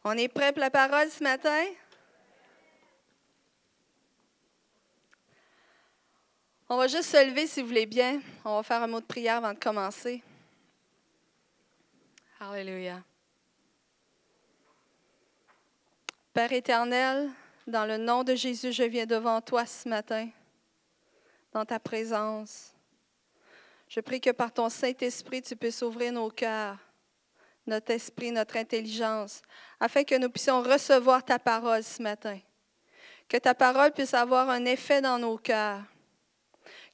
On est prêt pour la parole ce matin? On va juste se lever si vous voulez bien. On va faire un mot de prière avant de commencer. Alléluia. Père éternel, dans le nom de Jésus, je viens devant toi ce matin, dans ta présence. Je prie que par ton Saint-Esprit, tu puisses ouvrir nos cœurs, notre esprit, notre intelligence, afin que nous puissions recevoir ta parole ce matin. Que ta parole puisse avoir un effet dans nos cœurs.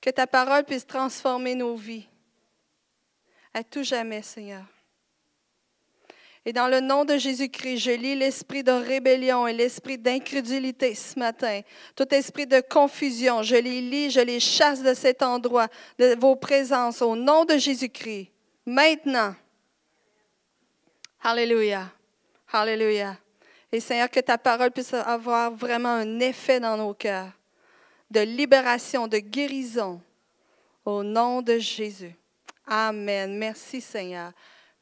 Que ta parole puisse transformer nos vies à tout jamais, Seigneur. Et dans le nom de Jésus-Christ, je lis l'esprit de rébellion et l'esprit d'incrédulité ce matin. Tout esprit de confusion, je les lis, je les chasse de cet endroit, de vos présences, au nom de Jésus-Christ. Maintenant. Alléluia. Alléluia. Et Seigneur, que ta parole puisse avoir vraiment un effet dans nos cœurs, de libération, de guérison, au nom de Jésus. Amen. Merci, Seigneur.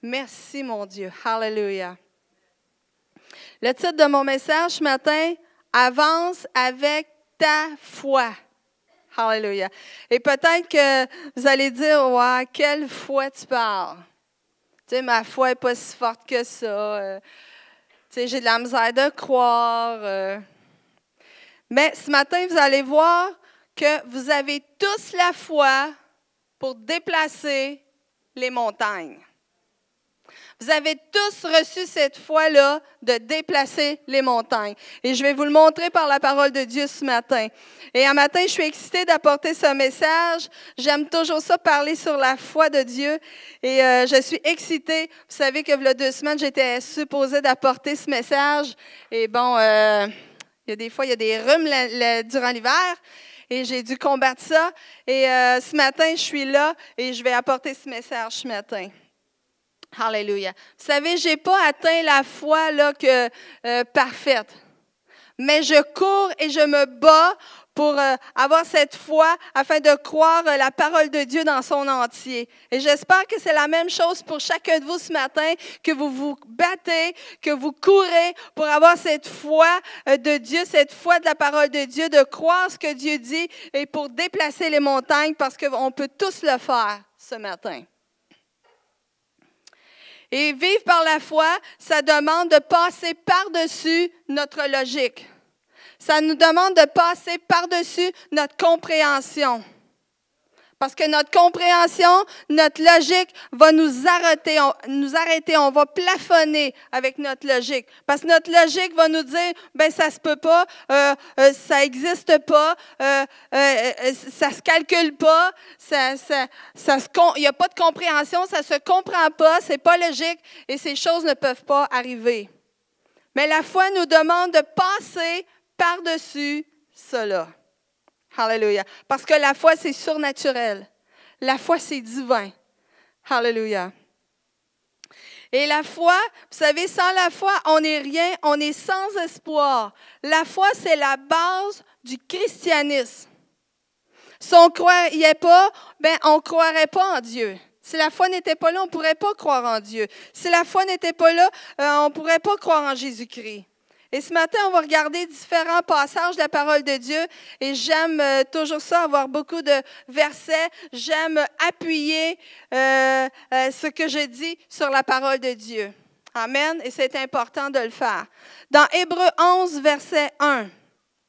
Merci, mon Dieu. Alléluia. Le titre de mon message ce matin, « Avance avec ta foi ». Alléluia. Et peut-être que vous allez dire, « Ouais, quelle foi tu parles? Tu sais, ma foi n'est pas si forte que ça. Tu sais, j'ai de la misère de croire. » Mais ce matin, vous allez voir que vous avez tous la foi pour déplacer les montagnes. Vous avez tous reçu cette foi-là de déplacer les montagnes. Et je vais vous le montrer par la parole de Dieu ce matin. Et un matin, je suis excitée d'apporter ce message. J'aime toujours ça, parler sur la foi de Dieu. Et je suis excitée. Vous savez que il y a 2 semaines, j'étais supposée d'apporter ce message. Et bon, il y a des fois, il y a des rhumes durant l'hiver. Et j'ai dû combattre ça. Et ce matin, je suis là et je vais apporter ce message ce matin. Alléluia. Vous savez, je n'ai pas atteint la foi là, parfaite. Mais je cours et je me bats pour avoir cette foi afin de croire la parole de Dieu dans son entier. Et j'espère que c'est la même chose pour chacun de vous ce matin, que vous vous battez, que vous courez pour avoir cette foi de Dieu, cette foi de la parole de Dieu, de croire ce que Dieu dit et pour déplacer les montagnes parce qu'on peut tous le faire ce matin. Et vivre par la foi, ça demande de passer par-dessus notre logique. Ça nous demande de passer par-dessus notre compréhension. Parce que notre compréhension, notre logique va nous arrêter, on va plafonner avec notre logique. Parce que notre logique va nous dire, ben ça se peut pas, ça existe pas, ça se calcule pas, il n'y a pas de compréhension, ça se comprend pas, c'est pas logique et ces choses ne peuvent pas arriver. Mais la foi nous demande de passer par-dessus cela. Alléluia. Parce que la foi, c'est surnaturel. La foi, c'est divin. Alléluia. Et la foi, vous savez, sans la foi, on n'est rien, on est sans espoir. La foi, c'est la base du christianisme. Si on ne croyait pas, on ne croirait pas en Dieu. Si la foi n'était pas là, on ne pourrait pas croire en Dieu. Si la foi n'était pas là, on ne pourrait pas croire en Jésus-Christ. Et ce matin, on va regarder différents passages de la parole de Dieu. Et j'aime toujours ça, avoir beaucoup de versets. J'aime appuyer ce que je dis sur la parole de Dieu. Amen. Et c'est important de le faire. Dans Hébreux 11, verset 1,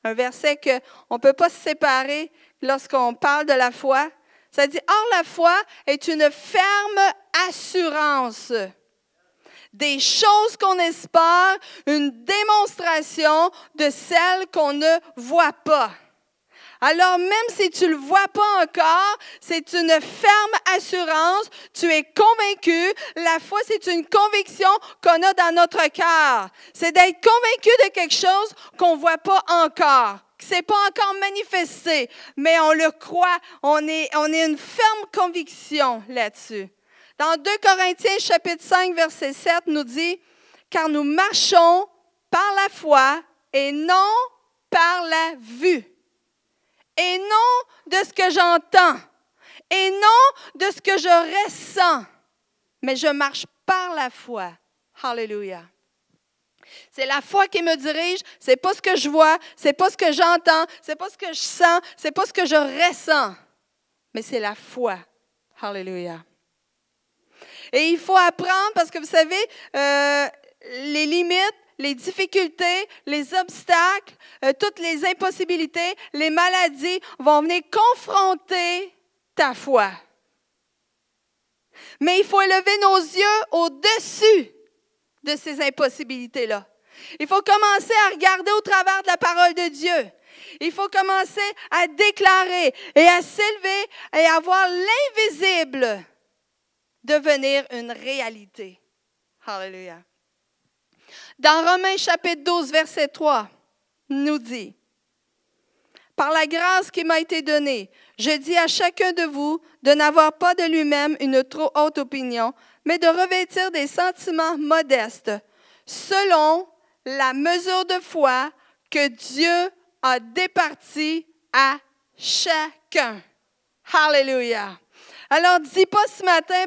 un verset qu'on ne peut pas se séparer lorsqu'on parle de la foi, ça dit « Or, la foi est une ferme assurance ». Des choses qu'on espère, une démonstration de celles qu'on ne voit pas. Alors, même si tu ne le vois pas encore, c'est une ferme assurance, tu es convaincu. La foi, c'est une conviction qu'on a dans notre cœur. C'est d'être convaincu de quelque chose qu'on ne voit pas encore, que ce n'est pas encore manifesté, mais on le croit, on est une ferme conviction là-dessus. Dans 2 Corinthiens, chapitre 5, verset 7, nous dit « Car nous marchons par la foi et non par la vue. Et non de ce que j'entends. Et non de ce que je ressens. Mais je marche par la foi. » Alléluia. C'est la foi qui me dirige, c'est pas ce que je vois, c'est pas ce que j'entends, c'est pas ce que je sens, c'est pas ce que je ressens, mais c'est la foi. Alléluia. Et il faut apprendre parce que vous savez, les limites, les difficultés, les obstacles, toutes les impossibilités, les maladies vont venir confronter ta foi. Mais il faut lever nos yeux au-dessus de ces impossibilités-là. Il faut commencer à regarder au travers de la parole de Dieu. Il faut commencer à déclarer et à s'élever et à voir l'invisible devenir une réalité. Alléluia. Dans Romains chapitre 12, verset 3, nous dit, « Par la grâce qui m'a été donnée, je dis à chacun de vous de n'avoir pas de lui-même une trop haute opinion, mais de revêtir des sentiments modestes, selon la mesure de foi que Dieu a départie à chacun. » Alléluia. Alors, dis pas ce matin,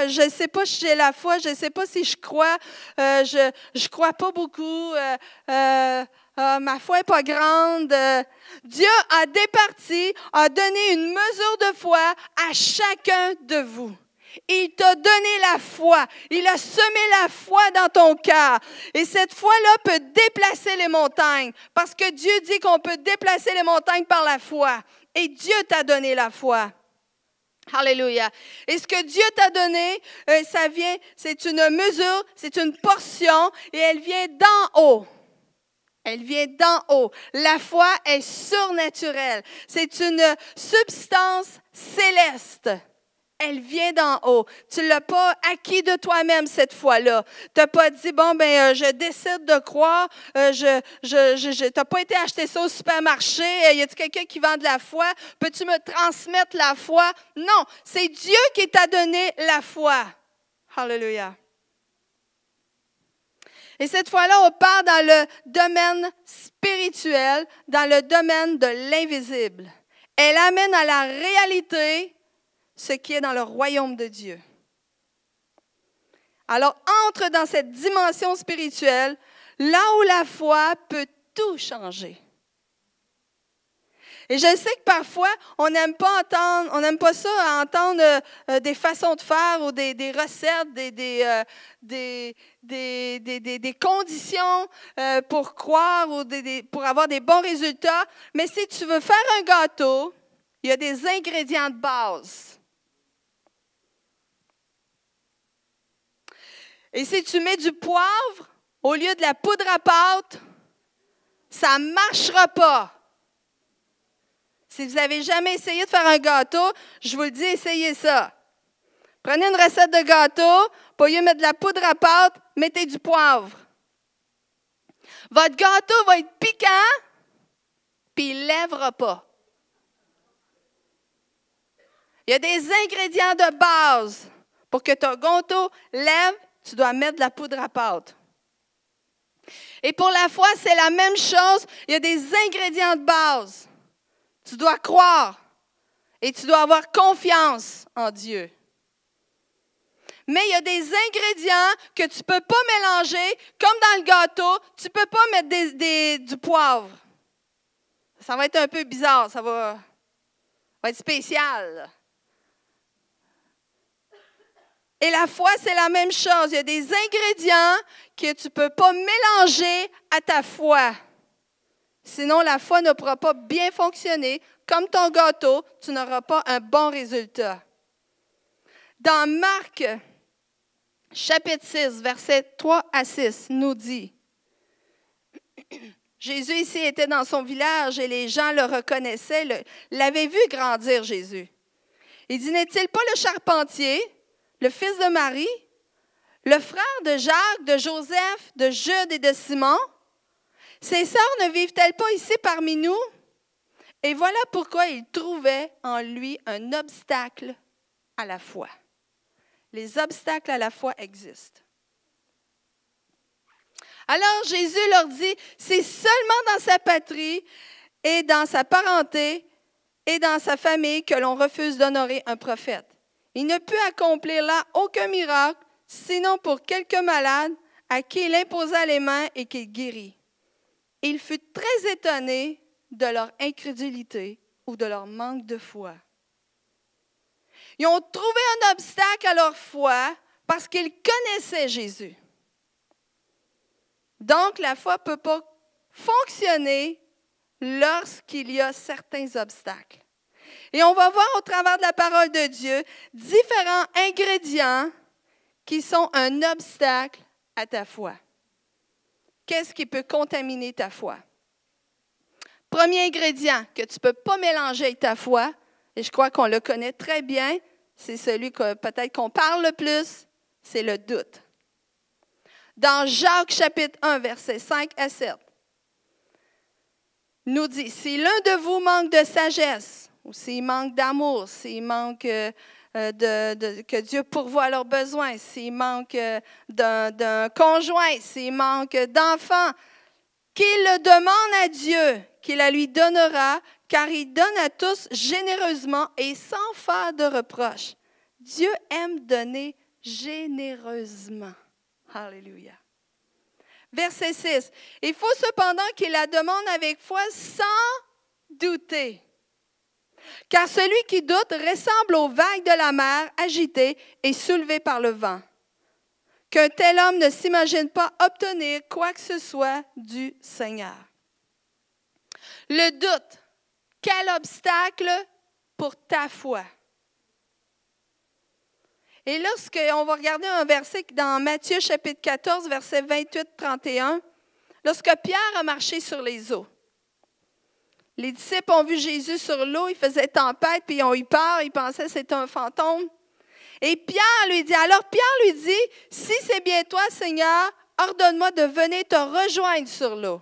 je ne sais pas si j'ai la foi, je ne sais pas si je crois, je crois pas beaucoup, ma foi n'est pas grande. Dieu a départi, a donné une mesure de foi à chacun de vous. Il t'a donné la foi. Il a semé la foi dans ton cœur. Et cette foi-là peut déplacer les montagnes. Parce que Dieu dit qu'on peut déplacer les montagnes par la foi. Et Dieu t'a donné la foi. Alléluia. Et ce que Dieu t'a donné, c'est une mesure, c'est une portion et elle vient d'en haut. Elle vient d'en haut. La foi est surnaturelle. C'est une substance céleste. Elle vient d'en haut. Tu ne l'as pas acquis de toi-même cette foi-là. Tu n'as pas dit, je décide de croire. Tu n'as pas été acheter ça au supermarché. Y a-t-il quelqu'un qui vend de la foi? Peux-tu me transmettre la foi? Non, c'est Dieu qui t'a donné la foi. Alléluia. Et cette fois-là, on part dans le domaine spirituel, dans le domaine de l'invisible. Elle amène à la réalité ce qui est dans le royaume de Dieu. Alors, entre dans cette dimension spirituelle, là où la foi peut tout changer. Et je sais que parfois, on n'aime pas ça, entendre des façons de faire ou des recettes, des conditions pour croire ou pour avoir des bons résultats. Mais si tu veux faire un gâteau, il y a des ingrédients de base. Et si tu mets du poivre au lieu de la poudre à pâte, ça ne marchera pas. Si vous n'avez jamais essayé de faire un gâteau, je vous le dis, essayez ça. Prenez une recette de gâteau, au lieu de mettre de la poudre à pâte, mettez du poivre. Votre gâteau va être piquant, puis il ne lèvera pas. Il y a des ingrédients de base pour que ton gâteau lève. Tu dois mettre de la poudre à pâte. Et pour la foi, c'est la même chose. Il y a des ingrédients de base. Tu dois croire et tu dois avoir confiance en Dieu. Mais il y a des ingrédients que tu ne peux pas mélanger, comme dans le gâteau, tu ne peux pas mettre du poivre. Ça va être un peu bizarre, ça va être spécial. Et la foi, c'est la même chose. Il y a des ingrédients que tu ne peux pas mélanger à ta foi. Sinon, la foi ne pourra pas bien fonctionner. Comme ton gâteau, tu n'auras pas un bon résultat. Dans Marc, chapitre 6, versets 3 à 6, nous dit, Jésus ici était dans son village et les gens le reconnaissaient, l'avaient vu grandir, Jésus. Il dit, n'est-il pas le charpentier, le fils de Marie, le frère de Jacques, de Joseph, de Jude et de Simon? Ses sœurs ne vivent-elles pas ici parmi nous? Et voilà pourquoi il trouvait en lui un obstacle à la foi. Les obstacles à la foi existent. Alors Jésus leur dit, c'est seulement dans sa patrie et dans sa parenté et dans sa famille que l'on refuse d'honorer un prophète. Il ne peut accomplir là aucun miracle, sinon pour quelques malades, à qui il imposa les mains et qu'il guérit. Et il fut très étonné de leur incrédulité ou de leur manque de foi. Ils ont trouvé un obstacle à leur foi parce qu'ils connaissaient Jésus. Donc, la foi ne peut pas fonctionner lorsqu'il y a certains obstacles. Et on va voir au travers de la parole de Dieu différents ingrédients qui sont un obstacle à ta foi. Qu'est-ce qui peut contaminer ta foi? Premier ingrédient que tu ne peux pas mélanger avec ta foi, et je crois qu'on le connaît très bien, c'est celui que peut-être qu'on parle le plus, c'est le doute. Dans Jacques chapitre 1, versets 5 à 7, nous dit, si l'un de vous manque de sagesse, ou s'il manque d'amour, s'il manque que Dieu pourvoie à leurs besoins, s'il manque d'un conjoint, s'il manque d'enfants, qu'il le demande à Dieu, qu'il la lui donnera, car il donne à tous généreusement et sans faire de reproche. Dieu aime donner généreusement. Alléluia. Verset 6. Il faut cependant qu'il la demande avec foi sans douter. Car celui qui doute ressemble aux vagues de la mer agitées et soulevées par le vent. Qu'un tel homme ne s'imagine pas obtenir quoi que ce soit du Seigneur. Le doute, quel obstacle pour ta foi? Et lorsqu'on va regarder un verset dans Matthieu chapitre 14, verset 28-31, lorsque Pierre a marché sur les eaux, les disciples ont vu Jésus sur l'eau, il faisait tempête, puis ils ont eu peur, ils pensaient que c'était un fantôme. Et Pierre lui dit, si c'est bien toi, Seigneur, ordonne-moi de venir te rejoindre sur l'eau.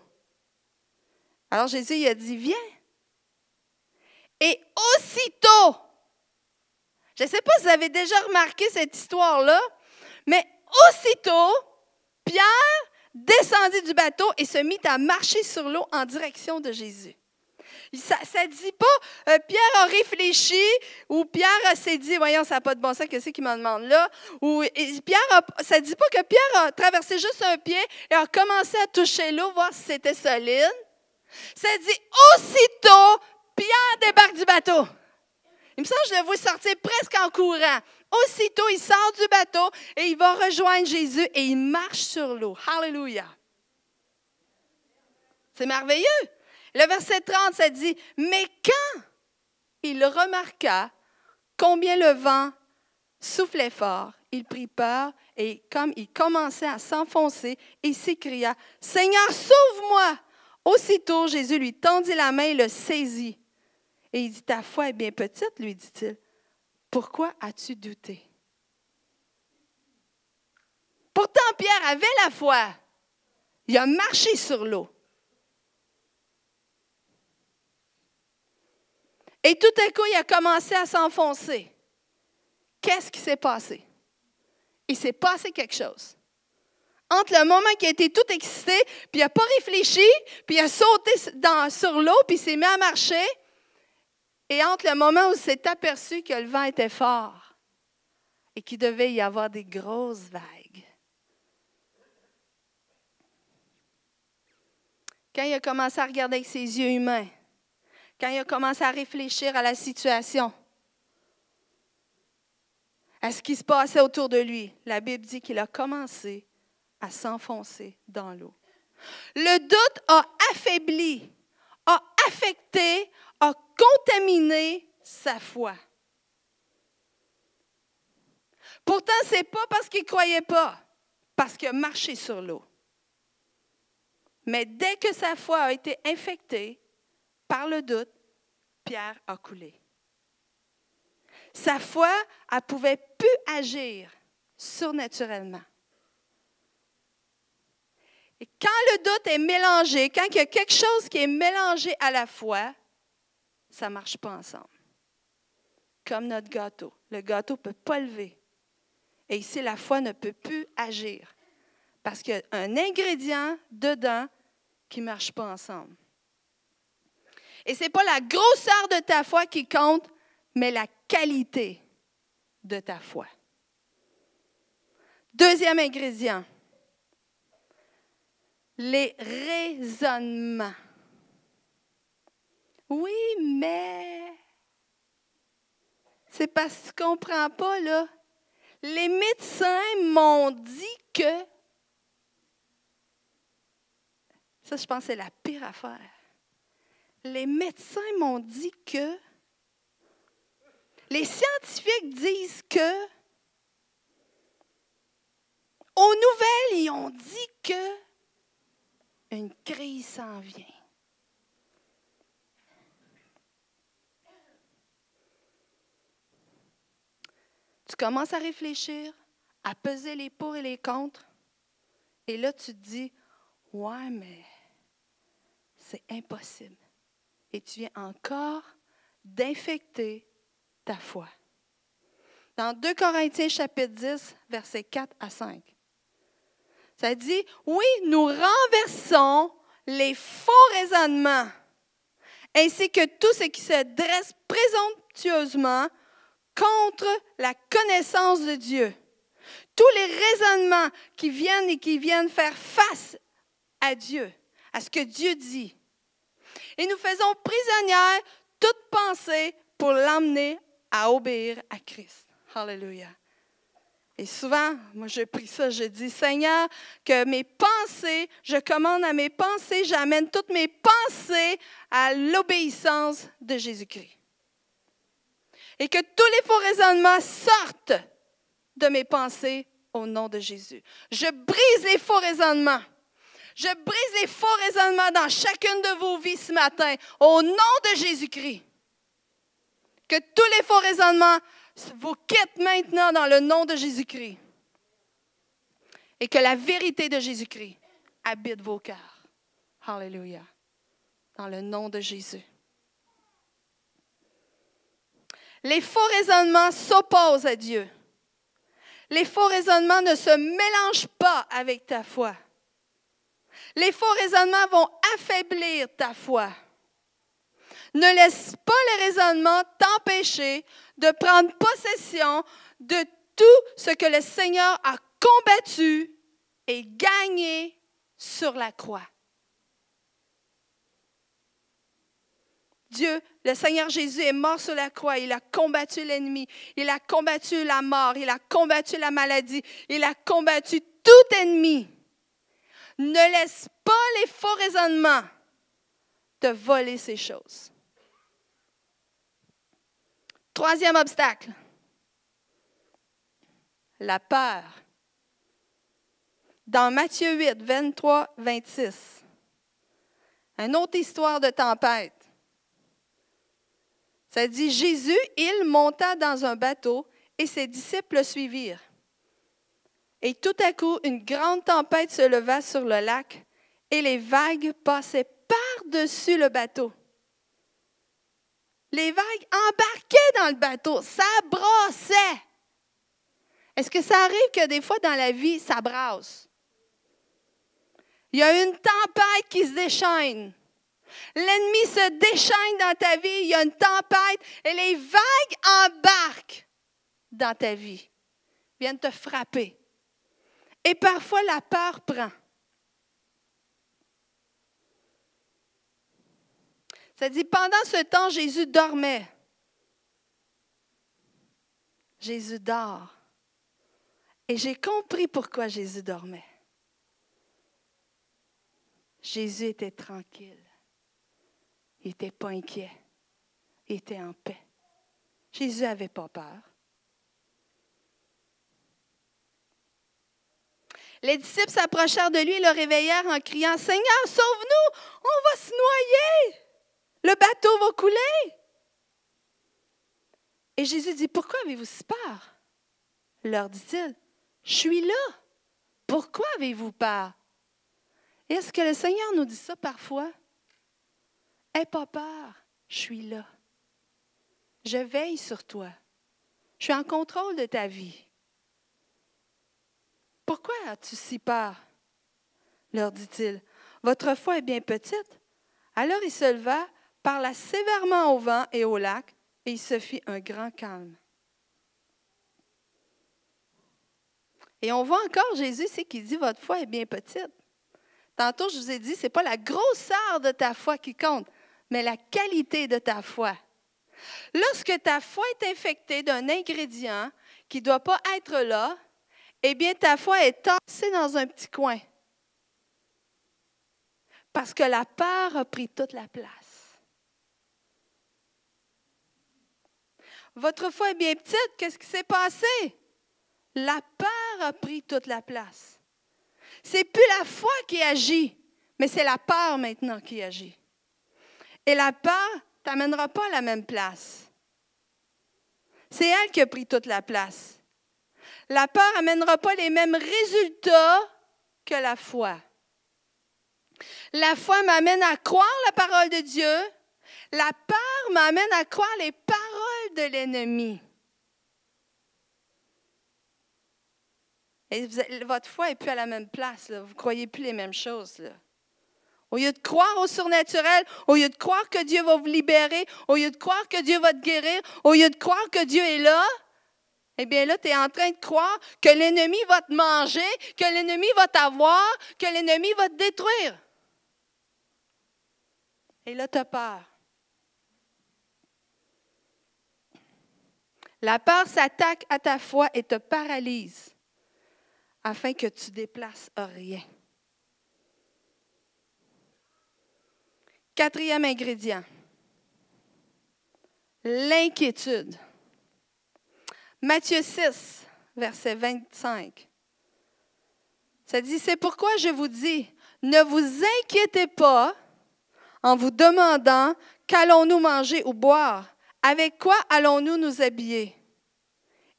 Alors Jésus il a dit, viens. Et aussitôt, je ne sais pas si vous avez déjà remarqué cette histoire-là, mais aussitôt, Pierre descendit du bateau et se mit à marcher sur l'eau en direction de Jésus. Ça ne dit pas, Pierre a réfléchi, ou Pierre s'est dit, voyons, ça n'a pas de bon sens, qu'est-ce qu'il m'en demande là? Ça ne dit pas que Pierre a traversé juste un pied et a commencé à toucher l'eau, voir si c'était solide. Ça dit, aussitôt, Pierre débarque du bateau. Il me semble que je le vois sortir presque en courant. Aussitôt, il sort du bateau et il va rejoindre Jésus et il marche sur l'eau. Alléluia. C'est merveilleux. Le verset 30, ça dit, « Mais quand il remarqua combien le vent soufflait fort, il prit peur et comme il commençait à s'enfoncer, il s'écria, « Seigneur, sauve-moi! » Aussitôt, Jésus lui tendit la main et le saisit. Et il dit, « Ta foi est bien petite, lui dit-il. Pourquoi as-tu douté? » Pourtant, Pierre avait la foi. Il a marché sur l'eau. Et tout à coup, il a commencé à s'enfoncer. Qu'est-ce qui s'est passé? Il s'est passé quelque chose. Entre le moment qu'il a été tout excité, puis il n'a pas réfléchi, puis il a sauté sur l'eau, puis il s'est mis à marcher, et entre le moment où il s'est aperçu que le vent était fort et qu'il devait y avoir des grosses vagues. Quand il a commencé à regarder avec ses yeux humains, quand il a commencé à réfléchir à la situation, à ce qui se passait autour de lui, la Bible dit qu'il a commencé à s'enfoncer dans l'eau. Le doute a affaibli, a affecté, a contaminé sa foi. Pourtant, ce n'est pas parce qu'il ne croyait pas, parce qu'il a marché sur l'eau. Mais dès que sa foi a été infectée par le doute, Pierre a coulé. Sa foi, elle ne pouvait plus agir surnaturellement. Et quand le doute est mélangé, quand il y a quelque chose qui est mélangé à la foi, ça ne marche pas ensemble. Comme notre gâteau. Le gâteau ne peut pas lever. Et ici, la foi ne peut plus agir. Parce qu'il y a un ingrédient dedans qui ne marche pas ensemble. Et ce n'est pas la grosseur de ta foi qui compte, mais la qualité de ta foi. Deuxième ingrédient, les raisonnements. Oui, mais c'est parce que tu ne comprends pas, là. Les médecins m'ont dit que... Ça, je pense que c'est la pire affaire. Les médecins m'ont dit que... Les scientifiques disent que... Aux nouvelles, ils ont dit que... Une crise s'en vient. Tu commences à réfléchir, à peser les pour et les contre, et là, tu te dis, ouais, mais c'est impossible. Et tu viens encore d'infecter ta foi. Dans 2 Corinthiens chapitre 10, versets 4 à 5, ça dit, oui, nous renversons les faux raisonnements, ainsi que tout ce qui se dresse présomptueusement contre la connaissance de Dieu. Tous les raisonnements qui viennent faire face à Dieu, à ce que Dieu dit. Et nous faisons prisonnière toute pensée pour l'emmener à obéir à Christ. Alléluia. Et souvent, moi je prie ça, je dis, Seigneur, que mes pensées, je commande à mes pensées, j'amène toutes mes pensées à l'obéissance de Jésus-Christ. Et que tous les faux raisonnements sortent de mes pensées au nom de Jésus. Je brise les faux raisonnements. Je brise les faux raisonnements dans chacune de vos vies ce matin, au nom de Jésus-Christ. Que tous les faux raisonnements vous quittent maintenant dans le nom de Jésus-Christ. Et que la vérité de Jésus-Christ habite vos cœurs. Alléluia. Dans le nom de Jésus. Les faux raisonnements s'opposent à Dieu. Les faux raisonnements ne se mélangent pas avec ta foi. Les faux raisonnements vont affaiblir ta foi. Ne laisse pas les raisonnements t'empêcher de prendre possession de tout ce que le Seigneur a combattu et gagné sur la croix. Dieu, le Seigneur Jésus est mort sur la croix. Il a combattu l'ennemi. Il a combattu la mort. Il a combattu la maladie. Il a combattu tout ennemi. Ne laisse pas les faux raisonnements te voler ces choses. Troisième obstacle, la peur. Dans Matthieu 8, 23, 26, une autre histoire de tempête. Ça dit, Jésus, il monta dans un bateau et ses disciples le suivirent. Et tout à coup, une grande tempête se leva sur le lac et les vagues passaient par-dessus le bateau. Les vagues embarquaient dans le bateau, ça brassait. Est-ce que ça arrive que des fois dans la vie, ça brasse? Il y a une tempête qui se déchaîne. L'ennemi se déchaîne dans ta vie, il y a une tempête et les vagues embarquent dans ta vie, viennent te frapper. Et parfois, la peur prend. Ça dit, pendant ce temps, Jésus dormait. Jésus dort. Et j'ai compris pourquoi Jésus dormait. Jésus était tranquille. Il n'était pas inquiet. Il était en paix. Jésus n'avait pas peur. Les disciples s'approchèrent de lui et le réveillèrent en criant, « Seigneur, sauve-nous, on va se noyer, le bateau va couler. » Et Jésus dit, « Pourquoi avez-vous si peur? » Leur dit-il, « Je suis là. Pourquoi avez-vous peur? » Est-ce que le Seigneur nous dit ça parfois? « Aie pas peur, je suis là. Je veille sur toi. Je suis en contrôle de ta vie. » « Pourquoi as-tu si peur? » leur dit-il. « Votre foi est bien petite. » Alors il se leva, parla sévèrement au vent et au lac, et il se fit un grand calme. Et on voit encore Jésus, c'est qu'il dit, « Votre foi est bien petite. » Tantôt, je vous ai dit, ce n'est pas la grosseur de ta foi qui compte, mais la qualité de ta foi. Lorsque ta foi est infectée d'un ingrédient qui ne doit pas être là, eh bien, ta foi est tassée dans un petit coin. Parce que la peur a pris toute la place. Votre foi est bien petite, qu'est-ce qui s'est passé? La peur a pris toute la place. Ce n'est plus la foi qui agit, mais c'est la peur maintenant qui agit. Et la peur ne t'amènera pas à la même place. C'est elle qui a pris toute la place. La peur n'amènera pas les mêmes résultats que la foi. La foi m'amène à croire la parole de Dieu. La peur m'amène à croire les paroles de l'ennemi. Et votre foi n'est plus à la même place. Là. Vous ne croyez plus les mêmes choses. Là. Au lieu de croire au surnaturel, au lieu de croire que Dieu va vous libérer, au lieu de croire que Dieu va te guérir, au lieu de croire que Dieu est là, eh bien là, tu es en train de croire que l'ennemi va te manger, que l'ennemi va t'avoir, que l'ennemi va te détruire. Et là, tu as peur. La peur s'attaque à ta foi et te paralyse afin que tu déplaces rien. Quatrième ingrédient, l'inquiétude. Matthieu 6, verset 25. Ça dit, c'est pourquoi je vous dis, ne vous inquiétez pas en vous demandant qu'allons-nous manger ou boire, avec quoi allons-nous nous habiller?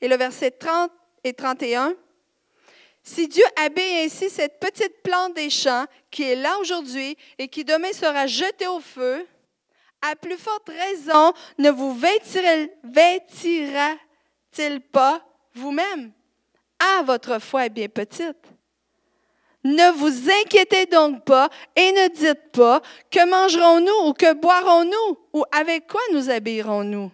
Et le verset 30 et 31. Si Dieu habille ainsi cette petite plante des champs qui est là aujourd'hui et qui demain sera jetée au feu, à plus forte raison ne vous vêtira-t-il pas vous-même? Ah, votre foi est bien petite. Ne vous inquiétez donc pas et ne dites pas que mangerons-nous ou que boirons-nous ou avec quoi nous habillerons-nous?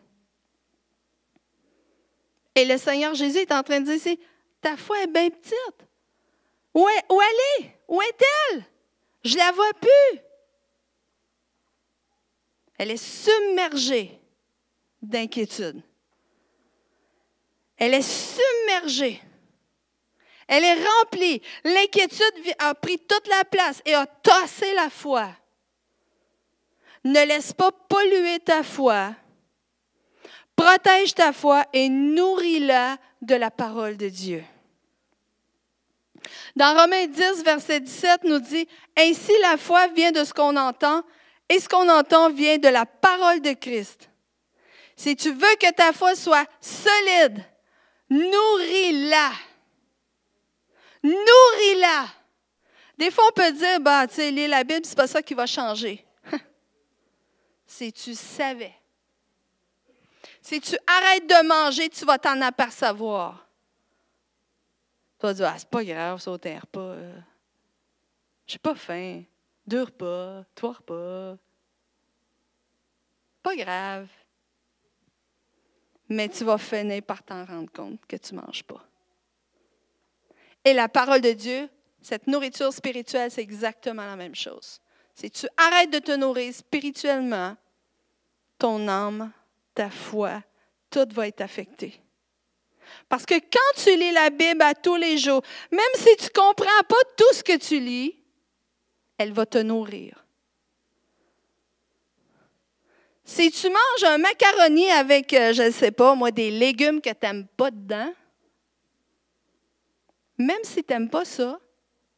Et le Seigneur Jésus est en train de dire ici, ta foi est bien petite. Où elle est? Où est-elle? Je ne la vois plus. Elle est submergée d'inquiétude. Elle est submergée. Elle est remplie. L'inquiétude a pris toute la place et a tassé la foi. Ne laisse pas polluer ta foi. Protège ta foi et nourris-la de la parole de Dieu. Dans Romains 10, verset 17, nous dit « Ainsi la foi vient de ce qu'on entend, et ce qu'on entend vient de la parole de Christ. » Si tu veux que ta foi soit solide, nourris-la. Nourris-la. Des fois, on peut dire, tu sais, lire la Bible, c'est pas ça qui va changer. Si tu savais. Si tu arrêtes de manger, tu vas t'en apercevoir. Tu vas dire, c'est pas grave, sauter un repas. J'ai pas faim. 2 repas, 3 repas. Pas grave. Mais tu vas finir par t'en rendre compte que tu ne manges pas. Et la parole de Dieu, cette nourriture spirituelle, c'est exactement la même chose. Si tu arrêtes de te nourrir spirituellement, ton âme, ta foi, tout va être affecté. Parce que quand tu lis la Bible à tous les jours, même si tu ne comprends pas tout ce que tu lis, elle va te nourrir. Si tu manges un macaroni avec, je ne sais pas, moi, des légumes que tu n'aimes pas dedans, même si tu n'aimes pas ça,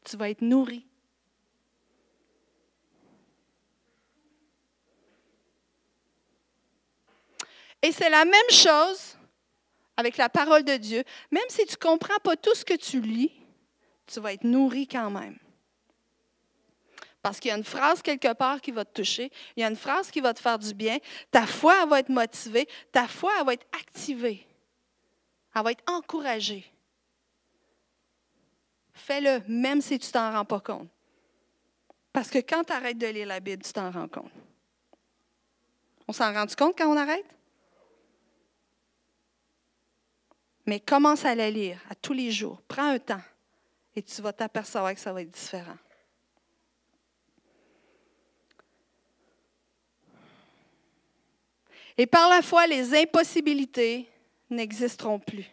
tu vas être nourri. Et c'est la même chose avec la parole de Dieu. Même si tu ne comprends pas tout ce que tu lis, tu vas être nourri quand même. Parce qu'il y a une phrase quelque part qui va te toucher, il y a une phrase qui va te faire du bien, ta foi elle va être motivée, ta foi elle va être activée, elle va être encouragée. Fais-le, même si tu ne t'en rends pas compte. Parce que quand tu arrêtes de lire la Bible, tu t'en rends compte. On s'en rend compte quand on arrête? Mais commence à la lire à tous les jours. Prends un temps et tu vas t'apercevoir que ça va être différent. Et par la foi, les impossibilités n'existeront plus.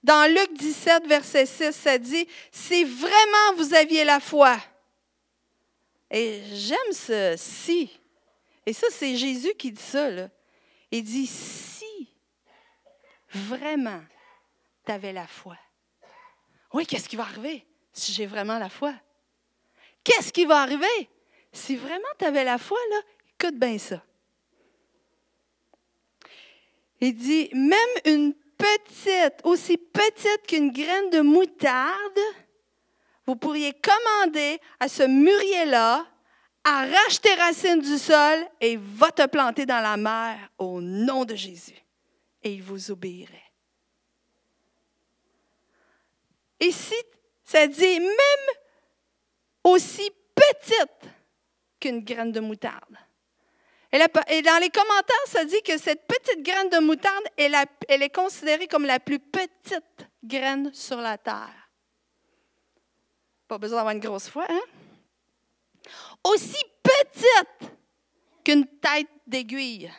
Dans Luc 17, verset 6, ça dit, « Si vraiment vous aviez la foi. » Et j'aime ce « si ». Et ça, c'est Jésus qui dit ça, là. Il dit, « Si vraiment tu avais la foi. » Oui, qu'est-ce qui va arriver si j'ai vraiment la foi? Qu'est-ce qui va arriver si vraiment tu avais la foi, là? Écoute bien ça. Il dit, même une petite, aussi petite qu'une graine de moutarde, vous pourriez commander à ce mûrier-là, arrache tes racines du sol et va te planter dans la mer au nom de Jésus. Et il vous obéirait. Ici, ça dit même aussi petite qu'une graine de moutarde. Et dans les commentaires, ça dit que cette petite graine de moutarde, elle est considérée comme la plus petite graine sur la terre. Pas besoin d'avoir une grosse foi, hein? Aussi petite qu'une tête d'aiguille.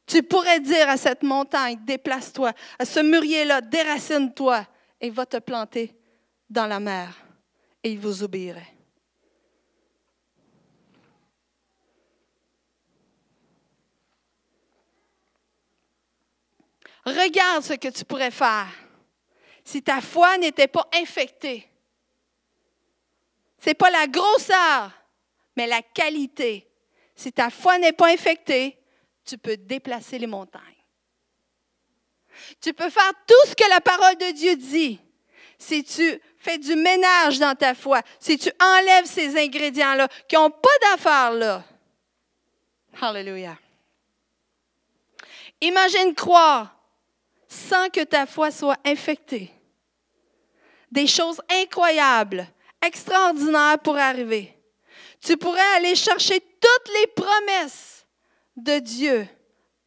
Tu pourrais dire à cette montagne, déplace-toi, à ce mûrier-là, déracine-toi et va te planter dans la mer. Et il vous obéirait. Regarde ce que tu pourrais faire si ta foi n'était pas infectée. Ce n'est pas la grosseur, mais la qualité. Si ta foi n'est pas infectée, tu peux déplacer les montagnes. Tu peux faire tout ce que la parole de Dieu dit. Si tu fais du ménage dans ta foi, si tu enlèves ces ingrédients-là qui n'ont pas d'affaires là. Alléluia. Imagine croire sans que ta foi soit infectée. Des choses incroyables, extraordinaires pourraient arriver. Tu pourrais aller chercher toutes les promesses de Dieu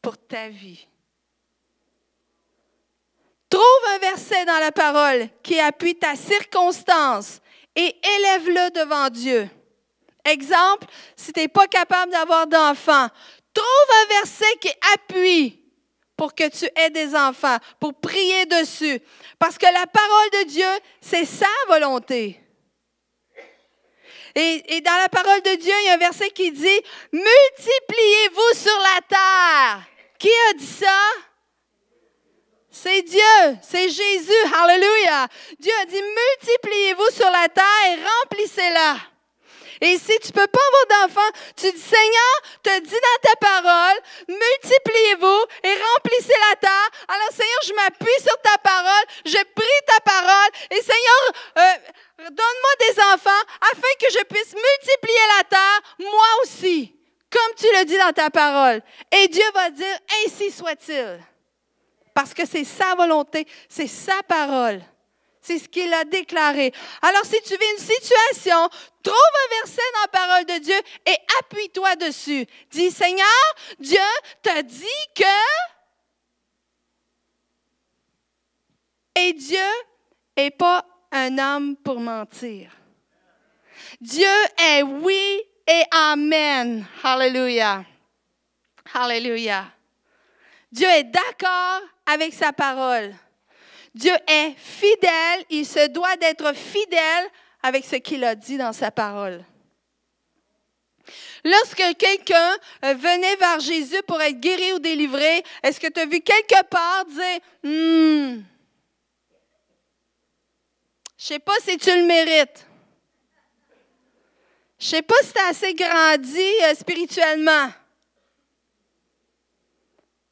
pour ta vie. Trouve un verset dans la parole qui appuie ta circonstance et élève-le devant Dieu. Exemple, si tu n'es pas capable d'avoir d'enfants, trouve un verset qui appuie pour que tu aies des enfants, pour prier dessus. Parce que la parole de Dieu, c'est sa volonté. Et dans la parole de Dieu, il y a un verset qui dit « Multipliez-vous sur la terre ». Qui a dit ça? C'est Dieu, c'est Jésus. Alléluia. Dieu a dit « Multipliez-vous sur la terre et remplissez-la ». Et si tu ne peux pas avoir d'enfants, tu dis, Seigneur, te dis dans ta parole, multipliez-vous et remplissez la terre. Alors, Seigneur, je m'appuie sur ta parole, je prie ta parole. Et Seigneur, donne-moi des enfants afin que je puisse multiplier la terre, moi aussi, comme tu le dis dans ta parole. Et Dieu va dire, ainsi soit-il. Parce que c'est sa volonté, c'est sa parole. C'est ce qu'il a déclaré. Alors, si tu vis une situation, trouve un verset dans la parole de Dieu et appuie-toi dessus. Dis, Seigneur, Dieu t'a dit que... Et Dieu n'est pas un homme pour mentir. Dieu est oui et amen. Alléluia. Alléluia. Dieu est d'accord avec sa parole. Dieu est fidèle, il se doit d'être fidèle avec ce qu'il a dit dans sa parole. Lorsque quelqu'un venait vers Jésus pour être guéri ou délivré, est-ce que tu as vu quelque part dire « je ne sais pas si tu le mérites. Je ne sais pas si tu as assez grandi spirituellement. »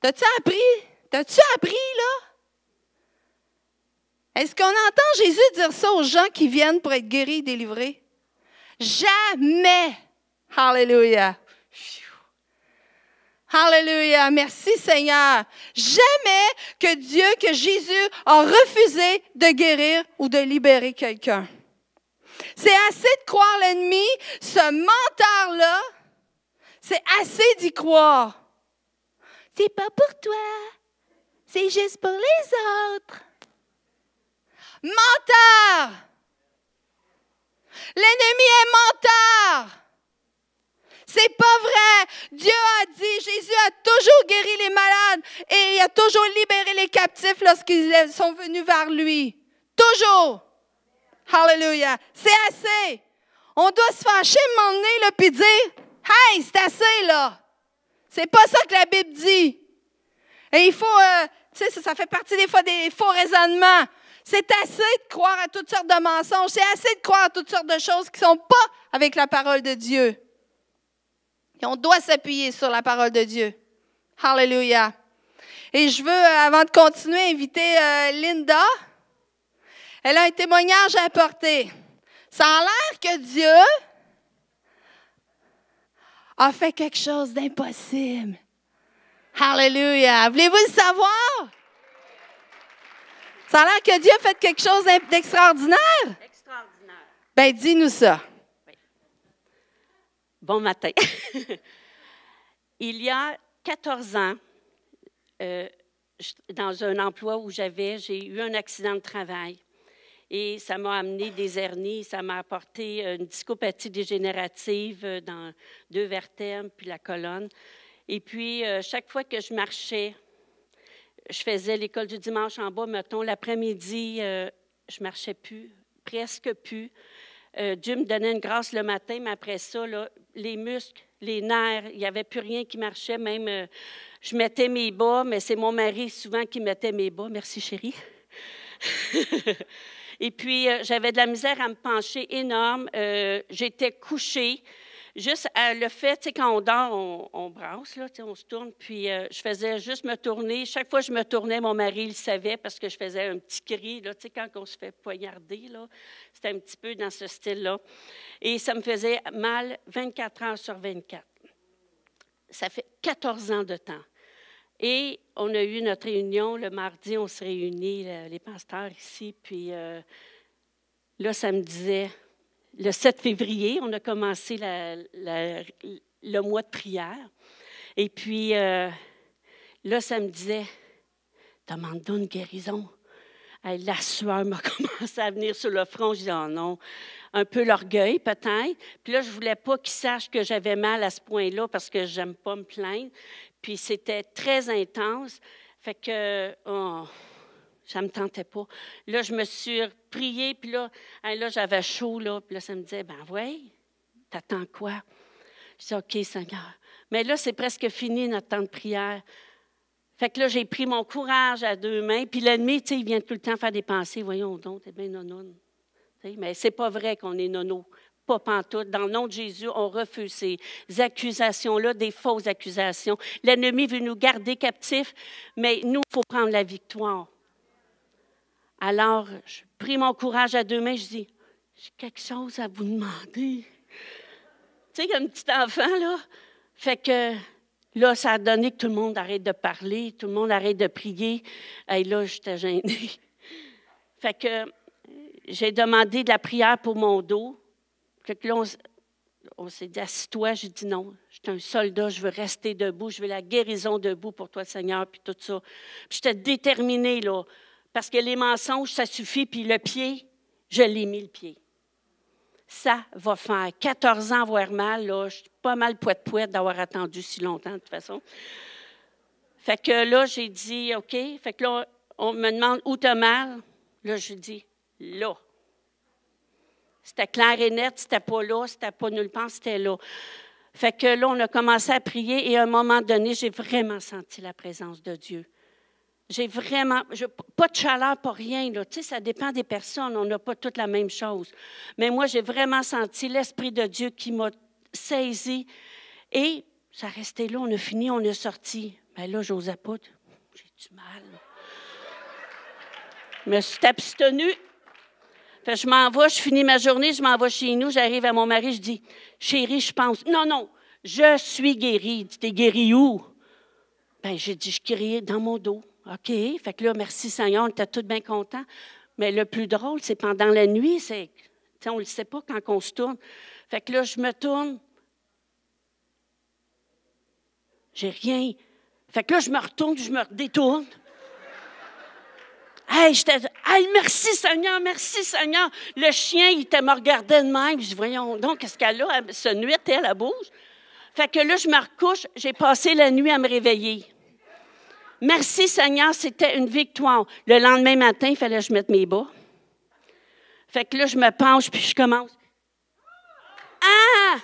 T'as-tu appris? T'as-tu appris, là? Est-ce qu'on entend Jésus dire ça aux gens qui viennent pour être guéris et délivrés? Jamais! Alléluia! Alléluia! Merci Seigneur! Jamais que Jésus a refusé de guérir ou de libérer quelqu'un. C'est assez de croire l'ennemi, ce menteur-là, c'est assez d'y croire. C'est pas pour toi, c'est juste pour les autres. Menteur! L'ennemi est menteur! C'est pas vrai! Dieu lorsqu'ils sont venus vers lui. Toujours. Hallelujah. C'est assez. On doit se fâcher, m'emmener, là, puis dire, « Hey, c'est assez, là. » C'est pas ça que la Bible dit. Et il faut, tu sais, ça fait partie des fois des faux raisonnements. C'est assez de croire à toutes sortes de mensonges. C'est assez de croire à toutes sortes de choses qui ne sont pas avec la parole de Dieu. Et on doit s'appuyer sur la parole de Dieu. Hallelujah. Et je veux, avant de continuer, inviter Linda. Elle a un témoignage à apporter. Ça a l'air que Dieu a fait quelque chose d'impossible. Hallelujah. Voulez-vous le savoir? Ça a l'air que Dieu a fait quelque chose d'extraordinaire. Extraordinaire. Bien, dis-nous ça. Oui. Bon matin. Il y a 14 ans, dans un emploi où j'ai eu un accident de travail. Et ça m'a amené des hernies, ça m'a apporté une discopathie dégénérative dans 2 vertèbres, puis la colonne. Et puis, chaque fois que je marchais, je faisais l'école du dimanche en bas, mettons, l'après-midi, je marchais plus, presque plus. Dieu me donnait une grâce le matin, mais après ça, là, les muscles, les nerfs, il n'y avait plus rien qui marchait. Même, je mettais mes bas, mais c'est mon mari souvent qui mettait mes bas. Merci, chérie. Et puis, j'avais de la misère à me pencher énorme. J'étais couchée. Juste le fait, tu sais, quand on dort, on brasse, là, tu sais, on se tourne. Puis, je faisais juste me tourner. Chaque fois que je me tournais, mon mari le savait parce que je faisais un petit cri, là, tu sais, quand on se fait poignarder, là. C'était un petit peu dans ce style-là. Et ça me faisait mal 24 heures sur 24. Ça fait 14 ans de temps. Et on a eu notre réunion. Le mardi, on se réunit, les pasteurs ici. Puis là, ça me disait, le 7 février, on a commencé le mois de prière. Et puis là, ça me disait, demande-nous une guérison. Hey, la sueur m'a commencé à venir sur le front. Je dis, oh non, un peu l'orgueil peut-être. Puis là, je ne voulais pas qu'il sache que j'avais mal à ce point-là parce que je n'aime pas me plaindre. Puis c'était très intense. Fait que ça ne me tentait pas. Là, je me suis priée, puis là j'avais chaud, là. Puis là, ça me disait, ben oui, t'attends quoi? Je dis, OK, Seigneur. Mais là, c'est presque fini notre temps de prière. Fait que là, j'ai pris mon courage à 2 mains. Puis l'ennemi, tu sais, il vient tout le temps faire des pensées. Voyons donc, t'es bien nonoune. Mais c'est pas vrai qu'on est nono. Pas pantoute. Dans le nom de Jésus, on refuse ces accusations-là, des fausses accusations. L'ennemi veut nous garder captifs, mais nous, il faut prendre la victoire. Alors, je pris mon courage à 2 mains, je dis, j'ai quelque chose à vous demander. Tu sais, comme un petit enfant, là. Fait que là, ça a donné que tout le monde arrête de parler, tout le monde arrête de prier. Et là, j'étais gênée. Fait que j'ai demandé de la prière pour mon dos. Fait que là, on s'est dit, assis-toi. J'ai dit non, je suis un soldat, je veux rester debout, je veux la guérison debout pour toi, Seigneur, puis tout ça. Puis j'étais déterminée, là, parce que les mensonges, ça suffit, puis le pied, je l'ai mis le pied. Ça va faire 14 ans avoir mal, là, je suis pas mal poète-poète d'avoir attendu si longtemps, de toute façon. Fait que là, j'ai dit, OK, fait que là, on me demande où t'as mal. Là, je dis, là. C'était clair et net, c'était pas là, c'était pas nulle part, c'était là. Fait que là, on a commencé à prier et à un moment donné, j'ai vraiment senti la présence de Dieu. J'ai vraiment, pas de chaleur, pas rien, là. Tu sais, ça dépend des personnes, on n'a pas toutes la même chose. Mais moi, j'ai vraiment senti l'Esprit de Dieu qui m'a saisi et ça restait là, on a fini, on est sorti. Mais là, j'osais pas, j'ai du mal. Je me suis abstenue. Fait que je m'en vais, je finis ma journée, je m'en vais chez nous, j'arrive à mon mari, je dis, chérie, je pense. Non, je suis guérie. Tu t'es guérie où? Bien, j'ai dit, je suis guérie dans mon dos. OK. Fait que là, merci Seigneur, on était tous bien contents. Mais le plus drôle, c'est pendant la nuit, on ne le sait pas quand on se tourne. Fait que là, je me tourne. J'ai rien. Fait que là, je me retourne, je me détourne. Hey, merci Seigneur, merci Seigneur. Le chien, il me regardait de même. Je dis, voyons donc, qu'est-ce qu'elle a? Ce nuit, elle bouge. Fait que là, je me recouche. J'ai passé la nuit à me réveiller. Merci Seigneur, c'était une victoire. Le lendemain matin, il fallait que je mette mes bas. Fait que là, je me penche puis je commence. Ah!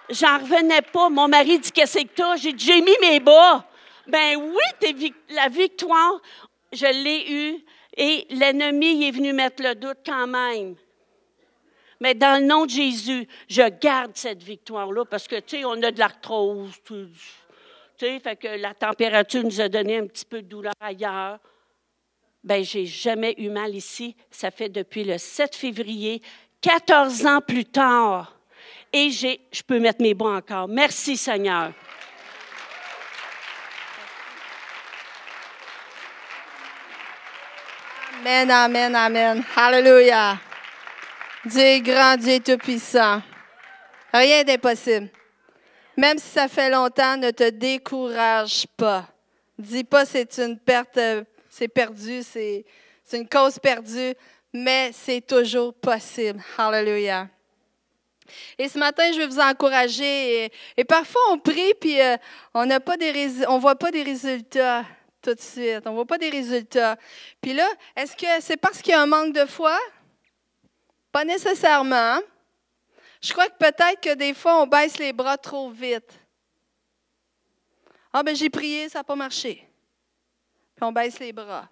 J'en revenais pas. Mon mari dit, qu'est-ce que t'as? J'ai mis mes bas. Ben oui, la victoire, je l'ai eue. Et l'ennemi il est venu mettre le doute quand même. Mais dans le nom de Jésus, je garde cette victoire-là parce que, tu sais, on a de l'arthrose. Tu sais, fait que la température nous a donné un petit peu de douleur ailleurs. Bien, j'ai jamais eu mal ici. Ça fait depuis le 7 février, 14 ans plus tard. Et je peux mettre mes bas encore. Merci, Seigneur. Amen, amen, amen. Alléluia. Dieu est grand, Dieu est tout-puissant. Rien d'impossible. Même si ça fait longtemps, ne te décourage pas. Dis pas c'est une perte, c'est perdu, c'est une cause perdue, mais c'est toujours possible. Alléluia. Et ce matin, je vais vous encourager. Et parfois, on prie, puis on ne voit pas des résultats tout de suite. On ne voit pas des résultats. Puis là, est-ce que c'est parce qu'il y a un manque de foi? Pas nécessairement. Je crois que peut-être que des fois, on baisse les bras trop vite. Ah, ben j'ai prié, ça n'a pas marché. Puis on baisse les bras.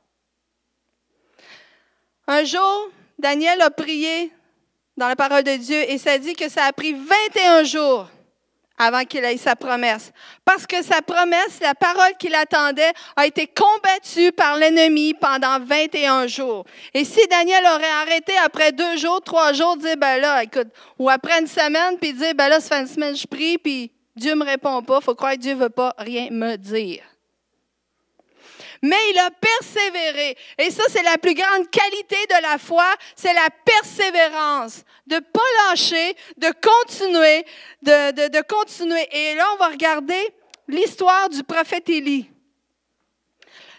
Un jour, Daniel a prié dans la parole de Dieu et ça dit que ça a pris 21 jours avant qu'il ait sa promesse. Parce que sa promesse, la parole qu'il attendait, a été combattue par l'ennemi pendant 21 jours. Et si Daniel aurait arrêté après 2 jours, 3 jours, dire, ben là, écoute, ou après une semaine, puis dire, ben là, ça fait une semaine, je prie, puis Dieu ne me répond pas, il faut croire que Dieu ne veut pas rien me dire. Mais il a persévéré. Et ça, c'est la plus grande qualité de la foi, c'est la persévérance. De ne pas lâcher, de continuer, de continuer. Et là, on va regarder l'histoire du prophète Élie.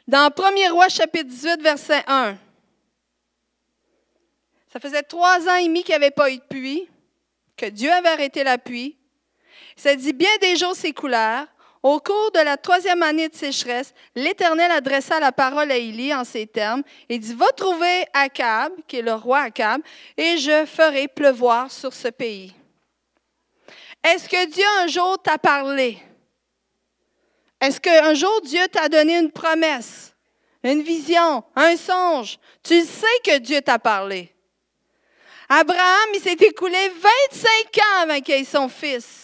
Dans 1er Roi, chapitre 18, verset 1. Ça faisait 3 ans et demi qu'il n'y avait pas eu de pluie, que Dieu avait arrêté la pluie. Ça dit, bien des jours s'écoulèrent. Au cours de la 3e année de sécheresse, l'Éternel adressa la parole à Élie en ces termes. Il dit, va trouver Akab, qui est le roi Akab, et je ferai pleuvoir sur ce pays. Est-ce que Dieu un jour t'a parlé? Est-ce qu'un jour Dieu t'a donné une promesse, une vision, un songe? Tu sais que Dieu t'a parlé. Abraham, il s'est écoulé 25 ans avant qu'il ait son fils.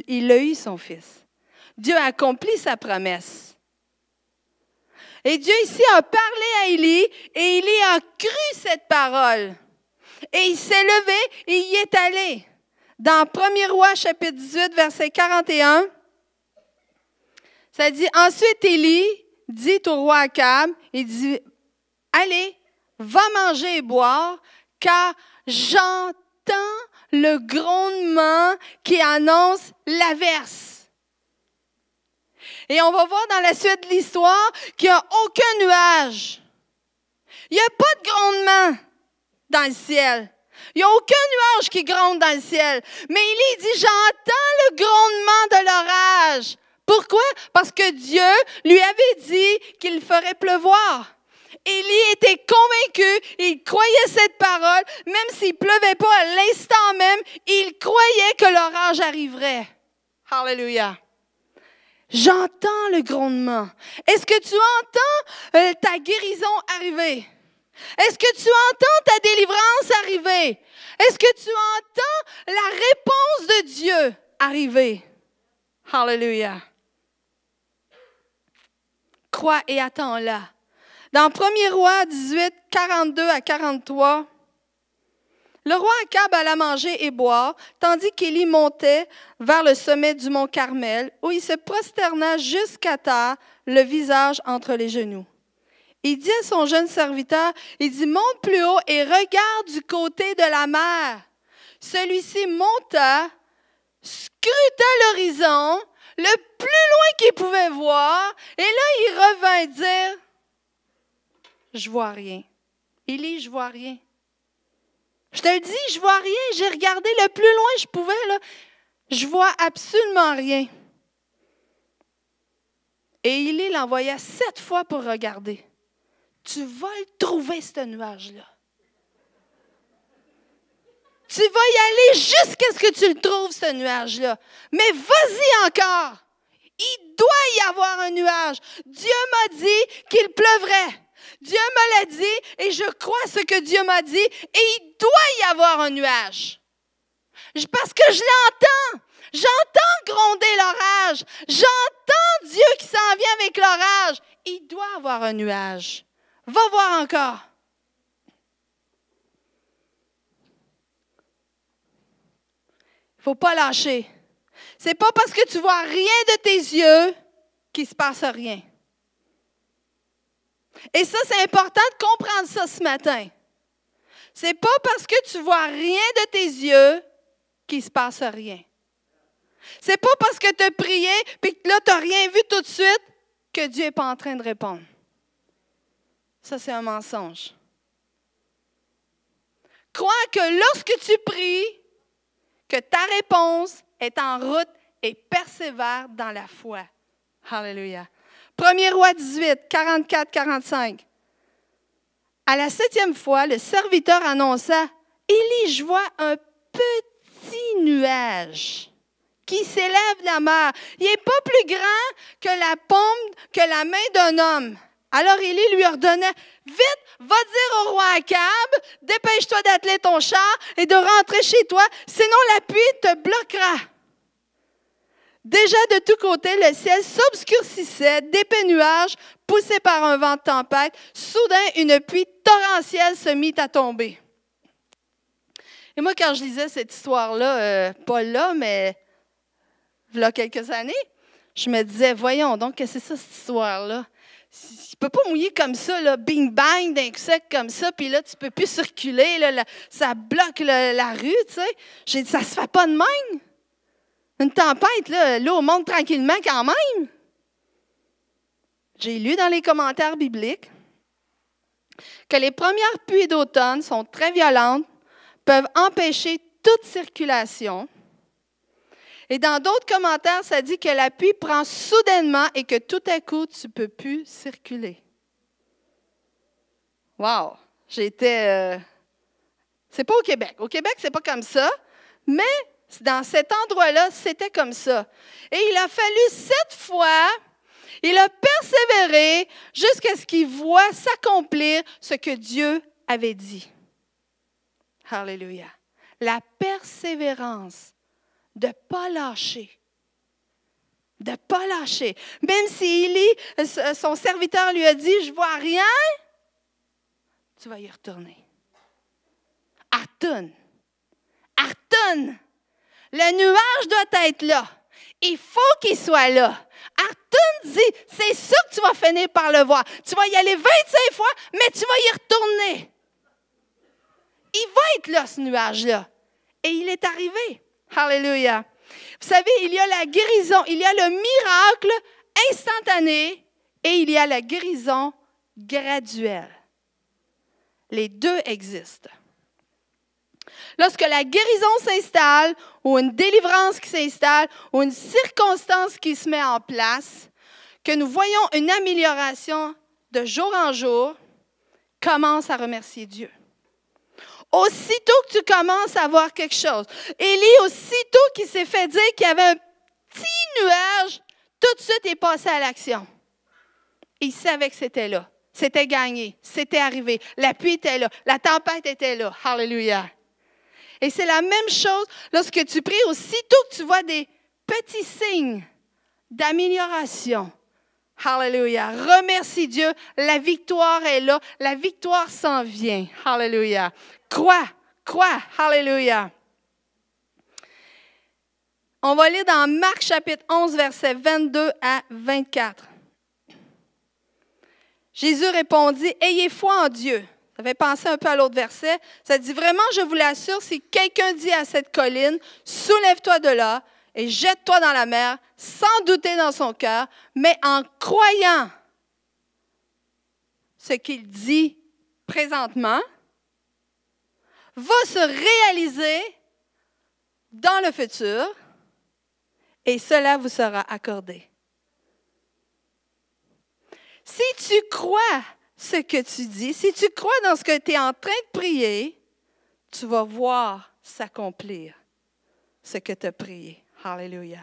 Il a eu son fils. Dieu a accompli sa promesse. Et Dieu ici a parlé à Élie et Élie a cru cette parole. Et il s'est levé et il y est allé. Dans 1er Roi, chapitre 18, verset 41, ça dit, ensuite Élie dit au roi Akab, il dit, allez, va manger et boire, car j'entends le grondement qui annonce l'averse. Et on va voir dans la suite de l'histoire qu'il n'y a aucun nuage. Il n'y a pas de grondement dans le ciel. Il n'y a aucun nuage qui gronde dans le ciel. Mais Élie dit, j'entends le grondement de l'orage. Pourquoi? Parce que Dieu lui avait dit qu'il ferait pleuvoir. Élie était convaincu, il croyait cette parole, même s'il ne pleuvait pas à l'instant même, il croyait que l'orage arriverait. Alléluia. J'entends le grondement. Est-ce que tu entends ta guérison arriver? Est-ce que tu entends ta délivrance arriver? Est-ce que tu entends la réponse de Dieu arriver? Alléluia. Crois et attends-la. Dans 1er Roi 18, 42 à 43, le roi Akab alla manger et boire, tandis qu'Élie montait vers le sommet du mont Carmel, où il se prosterna jusqu'à terre, le visage entre les genoux. Il dit à son jeune serviteur, il dit, monte plus haut et regarde du côté de la mer. Celui-ci monta, scruta l'horizon, le plus loin qu'il pouvait voir, et là il revint dire, je vois rien. Élie, je vois rien. Je te le dis, je vois rien. J'ai regardé le plus loin que je pouvais, là. Je vois absolument rien. Et Élie l'envoya 7 fois pour regarder. Tu vas le trouver, ce nuage-là. Tu vas y aller jusqu'à ce que tu le trouves, ce nuage-là. Mais vas-y encore. Il doit y avoir un nuage. Dieu m'a dit qu'il pleuvrait. Dieu me l'a dit et je crois ce que Dieu m'a dit. Et il doit y avoir un nuage. Parce que je l'entends. J'entends gronder l'orage. J'entends Dieu qui s'en vient avec l'orage. Il doit y avoir un nuage. Va voir encore. Il ne faut pas lâcher. Ce n'est pas parce que tu ne vois rien de tes yeux qu'il ne se passe rien. Et ça, c'est important de comprendre ça ce matin. Ce n'est pas parce que tu ne vois rien de tes yeux qu'il ne se passe rien. Ce n'est pas parce que tu as prié et que là, tu n'as rien vu tout de suite que Dieu n'est pas en train de répondre. Ça, c'est un mensonge. Crois que lorsque tu pries, que ta réponse est en route et persévère dans la foi. Alléluia. 1er Roi 18, 44-45. À la 7e fois, le serviteur annonça, « Élie, je vois un petit nuage qui s'élève de la mer. Il n'est pas plus grand que la paume, que la main d'un homme. » Alors Élie lui ordonna, « Vite, va dire au roi Akab, dépêche-toi d'atteler ton char et de rentrer chez toi, sinon la pluie te bloquera. » Déjà de tous côtés, le ciel s'obscurcissait, d'épais nuages poussés par un vent de tempête. Soudain, une pluie torrentielle se mit à tomber. Et moi, quand je lisais cette histoire-là, pas là, mais il y a quelques années, je me disais, voyons donc, qu'est-ce que c'est ça, cette histoire-là? Il ne peut pas mouiller comme ça, là, bing-bang, d'un coup sec comme ça, puis là, tu ne peux plus circuler, là, ça bloque la rue, tu sais. J'ai dit, ça ne se fait pas de même. Une tempête, là, l'eau monte tranquillement quand même. J'ai lu dans les commentaires bibliques que les premières pluies d'automne sont très violentes, peuvent empêcher toute circulation. Et dans d'autres commentaires, ça dit que la pluie prend soudainement et que tout à coup, tu ne peux plus circuler. Wow! C'est pas au Québec. Au Québec, c'est pas comme ça, mais dans cet endroit-là, c'était comme ça. Et il a fallu 7 fois, il a persévéré jusqu'à ce qu'il voie s'accomplir ce que Dieu avait dit. Alléluia. La persévérance. De ne pas lâcher. De ne pas lâcher. Même si Élie, son serviteur lui a dit, je ne vois rien, tu vas y retourner. Retourne. Retourne. Le nuage doit être là. Il faut qu'il soit là. Retourne, dis, c'est sûr que tu vas finir par le voir. Tu vas y aller 25 fois, mais tu vas y retourner. Il va être là, ce nuage-là. Et il est arrivé. Alléluia. Vous savez, il y a la guérison, il y a le miracle instantané et il y a la guérison graduelle. Les deux existent. Lorsque la guérison s'installe, ou une délivrance qui s'installe, ou une circonstance qui se met en place, que nous voyons une amélioration de jour en jour, commence à remercier Dieu. Aussitôt que tu commences à voir quelque chose, Élie, aussitôt qu'il s'est fait dire qu'il y avait un petit nuage, tout de suite il est passé à l'action. Il savait que c'était là, c'était gagné, c'était arrivé, la pluie était là, la tempête était là. Alléluia. Et c'est la même chose lorsque tu pries, aussitôt que tu vois des petits signes d'amélioration. Alléluia. Remercie Dieu, la victoire est là, la victoire s'en vient. Alléluia. Crois. Alléluia. On va lire dans Marc chapitre 11, versets 22 à 24. Jésus répondit, « Ayez foi en Dieu. » Ça fait penser un peu à l'autre verset. Ça dit, « Vraiment, je vous l'assure, si quelqu'un dit à cette colline, « Soulève-toi de là et jette-toi dans la mer, » sans douter dans son cœur, mais en croyant ce qu'il dit présentement, va se réaliser dans le futur et cela vous sera accordé. tu crois ce que tu dis, si tu crois dans ce que tu es en train de prier, tu vas voir s'accomplir ce que tu as prié. Alléluia.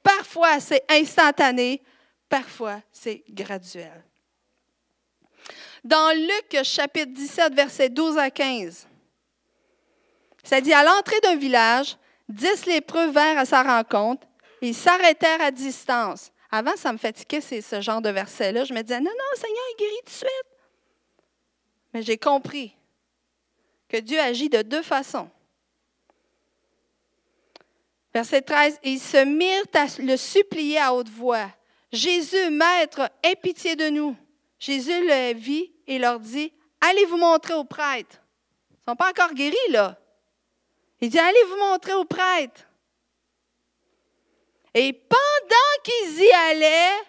Parfois, c'est instantané, parfois, c'est graduel. Dans Luc, chapitre 17, versets 12 à 15, ça dit, à l'entrée d'un village, 10 lépreux vinrent à sa rencontre et ils s'arrêtèrent à distance. Avant, ça me fatiguait ce genre de verset-là. Je me disais, non, Seigneur, il guérit tout de suite. Mais j'ai compris que Dieu agit de deux façons. Verset 13, ils se mirent à le supplier à haute voix. Jésus, Maître, aie pitié de nous. Jésus le vit et leur dit, allez vous montrer aux prêtres. Ils ne sont pas encore guéris, là. Il dit, allez vous montrer aux prêtres. Et pendant qu'ils y allaient,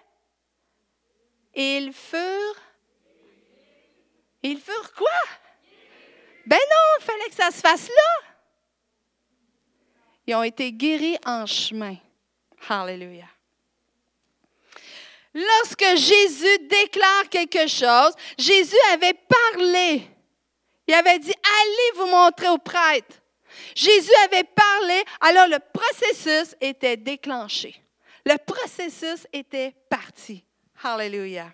ils furent quoi? Ben non, il fallait que ça se fasse là. Ils ont été guéris en chemin. Alléluia. Lorsque Jésus déclare quelque chose, Jésus avait parlé. Il avait dit, allez vous montrer aux prêtres. Jésus avait parlé, alors le processus était déclenché. Le processus était parti. Alléluia.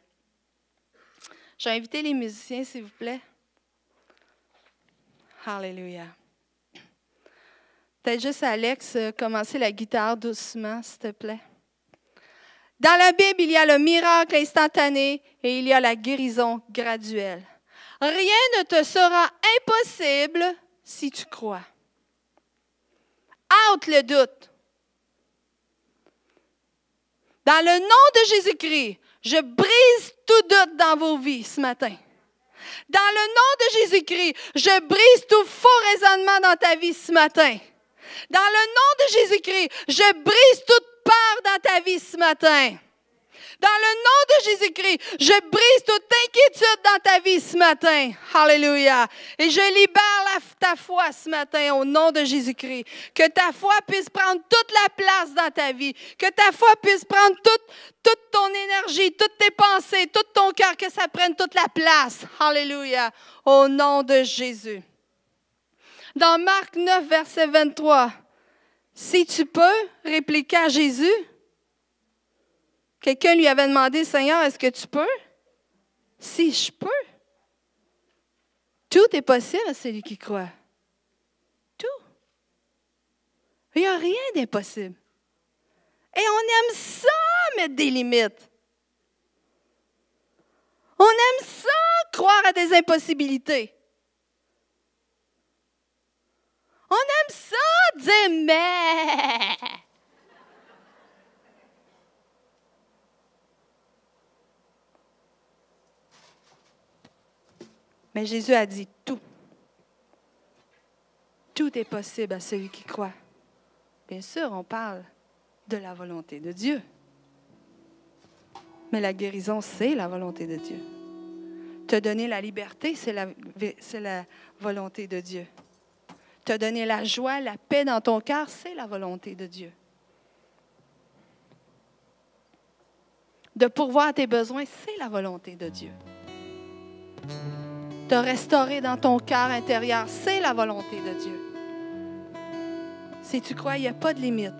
Je vais inviter les musiciens, s'il vous plaît. Alléluia. Peut-être juste, Alex, commencer la guitare doucement, s'il te plaît. Dans la Bible, il y a le miracle instantané et il y a la guérison graduelle. Rien ne te sera impossible si tu crois. Out le doute. Dans le nom de Jésus-Christ, je brise tout doute dans vos vies ce matin. Dans le nom de Jésus-Christ, je brise tout faux raisonnement dans ta vie ce matin. Dans le nom de Jésus-Christ, je brise toute peur dans ta vie ce matin. Dans le nom de Jésus-Christ, je brise toute inquiétude dans ta vie ce matin. Alléluia. Et je libère ta foi ce matin au nom de Jésus-Christ. Que ta foi puisse prendre toute la place dans ta vie. Que ta foi puisse prendre toute ton énergie, toutes tes pensées, tout ton cœur, que ça prenne toute la place. Alléluia. Au nom de Jésus. Dans Marc 9, verset 23, si tu peux, répliqua à Jésus. Quelqu'un lui avait demandé, Seigneur, est-ce que tu peux? Si je peux. Tout est possible à celui qui croit. Tout. Il n'y a rien d'impossible. Et on aime ça, mettre des limites. On aime ça, croire à des impossibilités. On aime ça, dire mais. Mais Jésus a dit tout. Tout est possible à celui qui croit. Bien sûr, on parle de la volonté de Dieu. Mais la guérison, c'est la volonté de Dieu. Te donner la liberté, c'est la volonté de Dieu. Te donner la joie, la paix dans ton cœur, c'est la volonté de Dieu. De pourvoir tes besoins, c'est la volonté de Dieu. Te restaurer dans ton cœur intérieur, c'est la volonté de Dieu. Si tu crois, il n'y a pas de limite.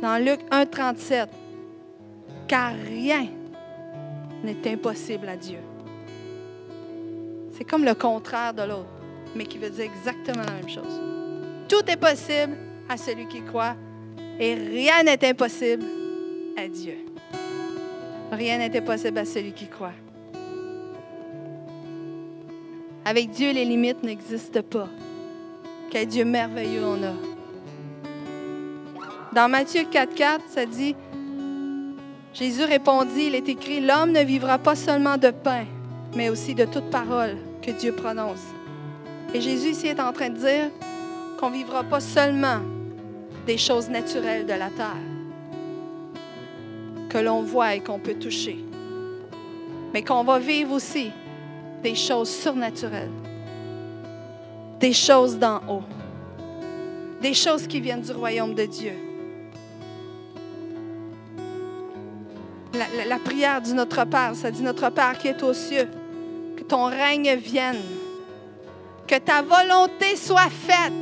Dans Luc 1, 37, car rien n'est impossible à Dieu. C'est comme le contraire de l'autre, mais qui veut dire exactement la même chose. Tout est possible à celui qui croit et rien n'est impossible à Dieu. Rien n'est impossible à celui qui croit. Avec Dieu, les limites n'existent pas. Quel Dieu merveilleux on a. Dans Matthieu 4,4, ça dit, Jésus répondit, il est écrit, l'homme ne vivra pas seulement de pain, mais aussi de toute parole que Dieu prononce. Et Jésus ici est en train de dire qu'on ne vivra pas seulement des choses naturelles de la terre, que l'on voit et qu'on peut toucher, mais qu'on va vivre aussi des choses surnaturelles, des choses d'en haut, des choses qui viennent du royaume de Dieu. La prière du Notre Père, ça dit Notre Père qui est aux cieux, que ton règne vienne, que ta volonté soit faite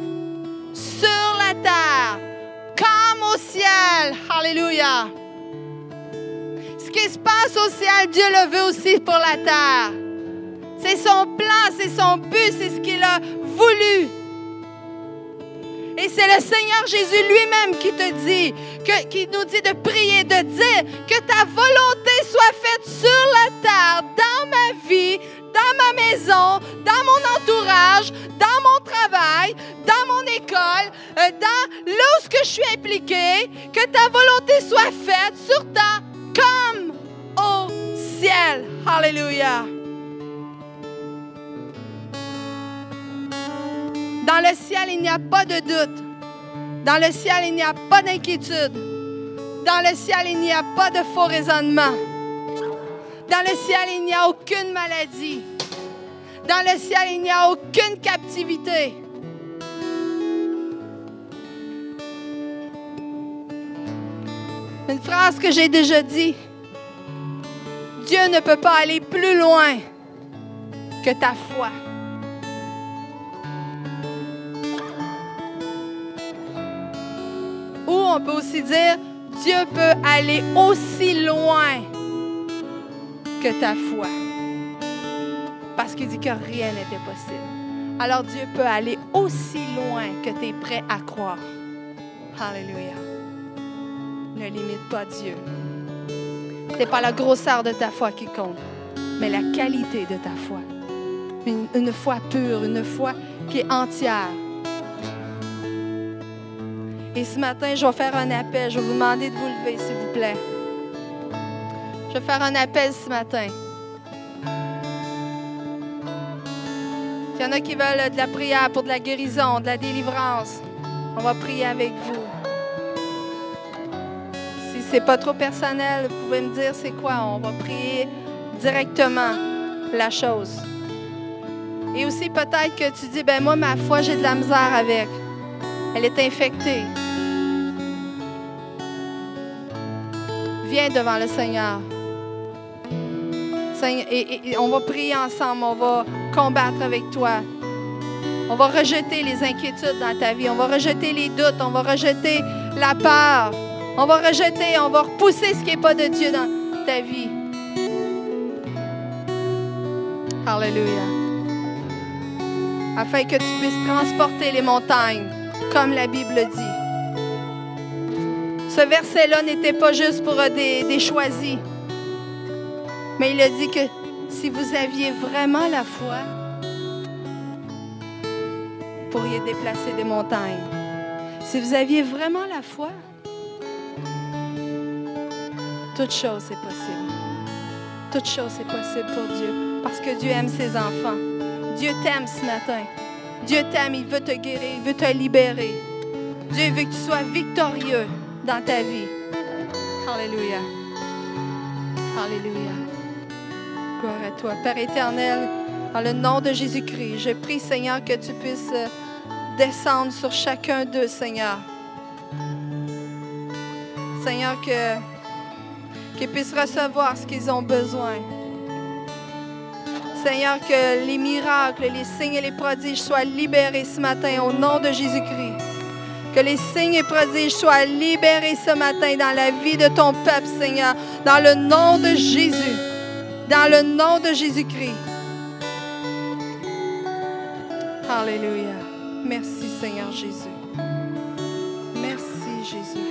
sur la terre comme au ciel. Alléluia. Ce qui se passe au ciel, Dieu le veut aussi pour la terre. C'est son plan, c'est son but, c'est ce qu'il a voulu. Et c'est le Seigneur Jésus lui-même qui te dit, qui nous dit de prier, de dire que ta volonté soit faite sur la terre, dans ma vie, dans ma maison, dans mon entourage, dans mon travail, dans mon école, dans là où je suis impliquée, que ta volonté soit faite sur terre comme au ciel. Alléluia. Dans le ciel, il n'y a pas de doute. Dans le ciel, il n'y a pas d'inquiétude. Dans le ciel, il n'y a pas de faux raisonnements. Dans le ciel, il n'y a aucune maladie. Dans le ciel, il n'y a aucune captivité. Une phrase que j'ai déjà dit. Dieu ne peut pas aller plus loin que ta foi. Ou on peut aussi dire, Dieu peut aller aussi loin que ta foi. Parce qu'il dit que rien n'était possible. Alors Dieu peut aller aussi loin que tu es prêt à croire. Alléluia. Ne limite pas Dieu. Ce n'est pas la grosseur de ta foi qui compte, mais la qualité de ta foi. Une foi pure, une foi qui est entière. Et ce matin, je vais faire un appel. Je vais vous demander de vous lever, s'il vous plaît. Je vais faire un appel ce matin. Il y en a qui veulent de la prière pour de la guérison, de la délivrance. On va prier avec vous. Si ce n'est pas trop personnel, vous pouvez me dire c'est quoi. On va prier directement la chose. Et aussi peut-être que tu dis, ben moi, ma foi, j'ai de la misère avec. Elle est infectée. Viens devant le Seigneur. Et on va prier ensemble. On va combattre avec toi. On va rejeter les inquiétudes dans ta vie. On va rejeter les doutes. On va rejeter la peur. On va rejeter, on va repousser ce qui n'est pas de Dieu dans ta vie. Alléluia. Afin que tu puisses transporter les montagnes, comme la Bible dit. Ce verset-là n'était pas juste pour des choisis. Mais il a dit que si vous aviez vraiment la foi, vous pourriez déplacer des montagnes. Si vous aviez vraiment la foi, toute chose est possible. Toute chose est possible pour Dieu. Parce que Dieu aime ses enfants. Dieu t'aime ce matin. Dieu t'aime, il veut te guérir, il veut te libérer. Dieu veut que tu sois victorieux dans ta vie. Alléluia. Alléluia. Gloire à toi. Père éternel, dans le nom de Jésus-Christ, je prie, Seigneur, que tu puisses descendre sur chacun d'eux, Seigneur. Seigneur, qu'ils puissent recevoir ce qu'ils ont besoin. Seigneur, que les miracles, les signes et les prodiges soient libérés ce matin au nom de Jésus-Christ. Que les signes et prodiges soient libérés ce matin dans la vie de ton peuple, Seigneur, dans le nom de Jésus, dans le nom de Jésus-Christ. Alléluia. Merci, Seigneur Jésus. Merci, Jésus.